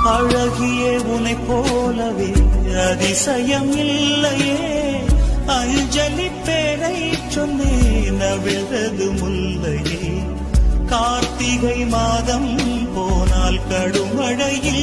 அழகியே உனை போலவே அதிசயம் இல்லையே. அஞ்சலி பேரை சொன்னேன் அவிழ்ந்தது முல்லையே. கார்த்திகை மாதம் போனால் கடுமழையில்